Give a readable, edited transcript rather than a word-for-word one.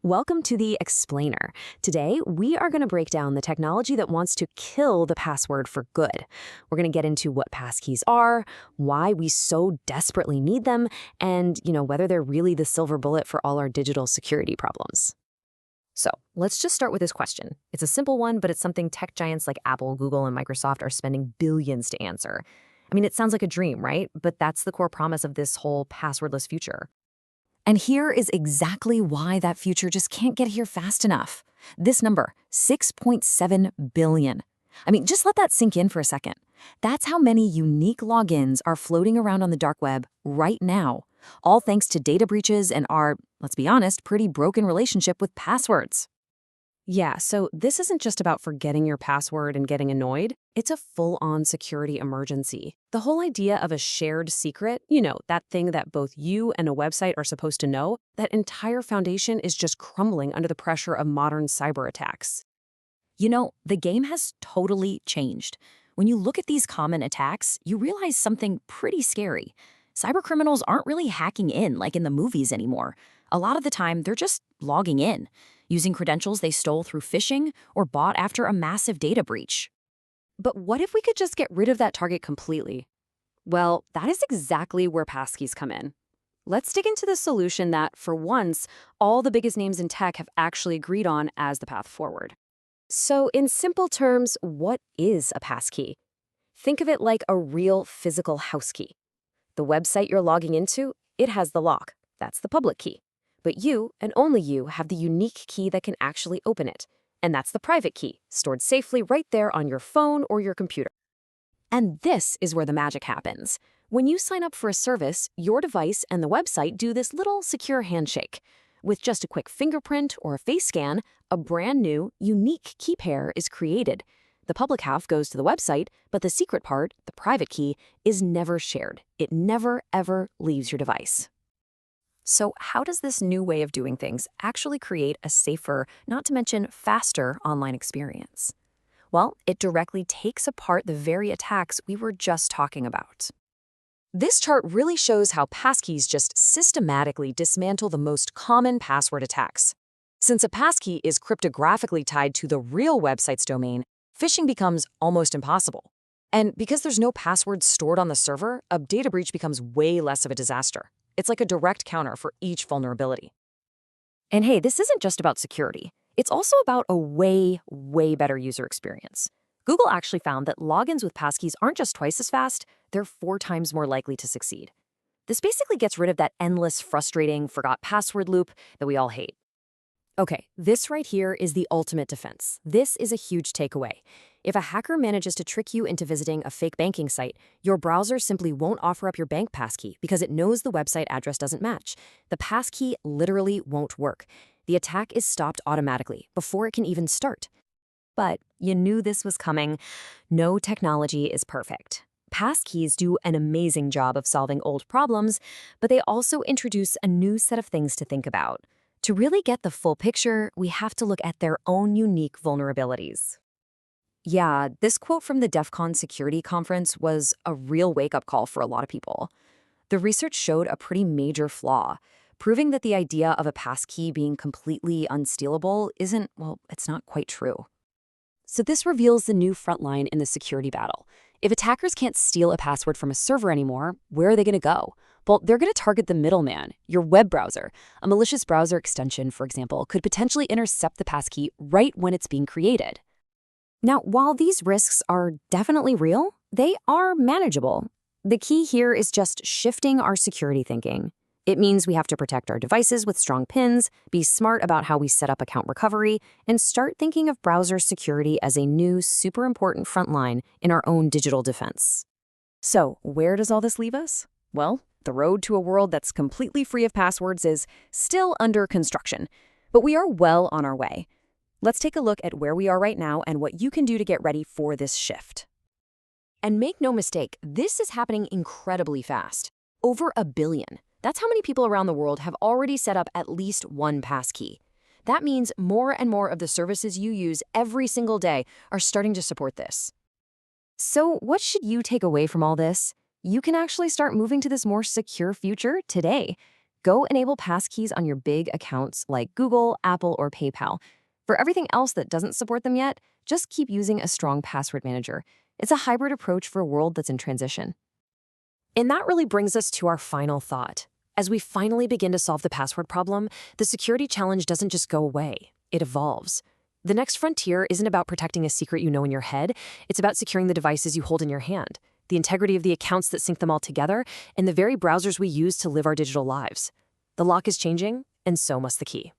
Welcome to the Explainer. Today, we are going to break down the technology that wants to kill the password for good. We're going to get into what passkeys are, why we so desperately need them, and, whether they're really the silver bullet for all our digital security problems. So, let's just start with this question. It's a simple one, but it's something tech giants like Apple, Google, and Microsoft are spending billions to answer. I mean, it sounds like a dream, right? But that's the core promise of this whole passwordless future. And here is exactly why that future just can't get here fast enough. This number, 6.7 billion. I mean, just let that sink in for a second. That's how many unique logins are floating around on the dark web right now, all thanks to data breaches and our, let's be honest, pretty broken relationship with passwords. Yeah, so this isn't just about forgetting your password and getting annoyed. It's a full-on security emergency. The whole idea of a shared secret, that thing that both you and a website are supposed to know, that entire foundation is just crumbling under the pressure of modern cyber attacks. The game has totally changed. When you look at these common attacks, you realize something pretty scary. Cybercriminals aren't really hacking in like in the movies anymore. A lot of the time, they're just logging in, using credentials they stole through phishing or bought after a massive data breach. But what if we could just get rid of that target completely? Well, that is exactly where passkeys come in. Let's dig into the solution that, for once, all the biggest names in tech have actually agreed on as the path forward. So, in simple terms, what is a passkey? Think of it like a real physical house key. The website you're logging into, it has the lock. That's the public key. But you, and only you, have the unique key that can actually open it. And that's the private key, stored safely right there on your phone or your computer. And this is where the magic happens. When you sign up for a service, your device and the website do this little secure handshake. With just a quick fingerprint or a face scan, a brand new, unique key pair is created. The public half goes to the website, but the secret part, the private key, is never shared. It never, ever leaves your device. So how does this new way of doing things actually create a safer, not to mention faster, online experience? Well, it directly takes apart the very attacks we were just talking about. This chart really shows how passkeys just systematically dismantle the most common password attacks. Since a passkey is cryptographically tied to the real website's domain, phishing becomes almost impossible. And because there's no password stored on the server, a data breach becomes way less of a disaster. It's like a direct counter for each vulnerability. And hey, this isn't just about security. It's also about a way, way better user experience. Google actually found that logins with passkeys aren't just twice as fast, they're 4 times more likely to succeed. This basically gets rid of that endless, frustrating, forgot password loop that we all hate. Okay, this right here is the ultimate defense. This is a huge takeaway. If a hacker manages to trick you into visiting a fake banking site, your browser simply won't offer up your bank passkey because it knows the website address doesn't match. The passkey literally won't work. The attack is stopped automatically before it can even start. But you knew this was coming. No technology is perfect. Passkeys do an amazing job of solving old problems, but they also introduce a new set of things to think about. To really get the full picture, we have to look at their own unique vulnerabilities. Yeah, this quote from the DEF CON security conference was a real wake-up call for a lot of people. The research showed a pretty major flaw, proving that the idea of a passkey being completely unstealable isn't, well, it's not quite true. So this reveals the new front line in the security battle. If attackers can't steal a password from a server anymore, where are they going to go? Well, they're going to target the middleman, your web browser. A malicious browser extension, for example, could potentially intercept the passkey right when it's being created. Now, while these risks are definitely real, they are manageable. The key here is just shifting our security thinking. It means we have to protect our devices with strong PINs, be smart about how we set up account recovery, and start thinking of browser security as a new, super important front line in our own digital defense. So, where does all this leave us? Well, the road to a world that's completely free of passwords is still under construction, but we are well on our way. Let's take a look at where we are right now and what you can do to get ready for this shift. And make no mistake, this is happening incredibly fast. Over 1 billion. That's how many people around the world have already set up at least one passkey. That means more and more of the services you use every single day are starting to support this. So what should you take away from all this? You can actually start moving to this more secure future today. Go enable passkeys on your big accounts like Google, Apple, or PayPal. For everything else that doesn't support them yet, just keep using a strong password manager. It's a hybrid approach for a world that's in transition. And that really brings us to our final thought. As we finally begin to solve the password problem, the security challenge doesn't just go away, it evolves. The next frontier isn't about protecting a secret you know in your head, it's about securing the devices you hold in your hand, the integrity of the accounts that sync them all together, and the very browsers we use to live our digital lives. The lock is changing, and so must the key.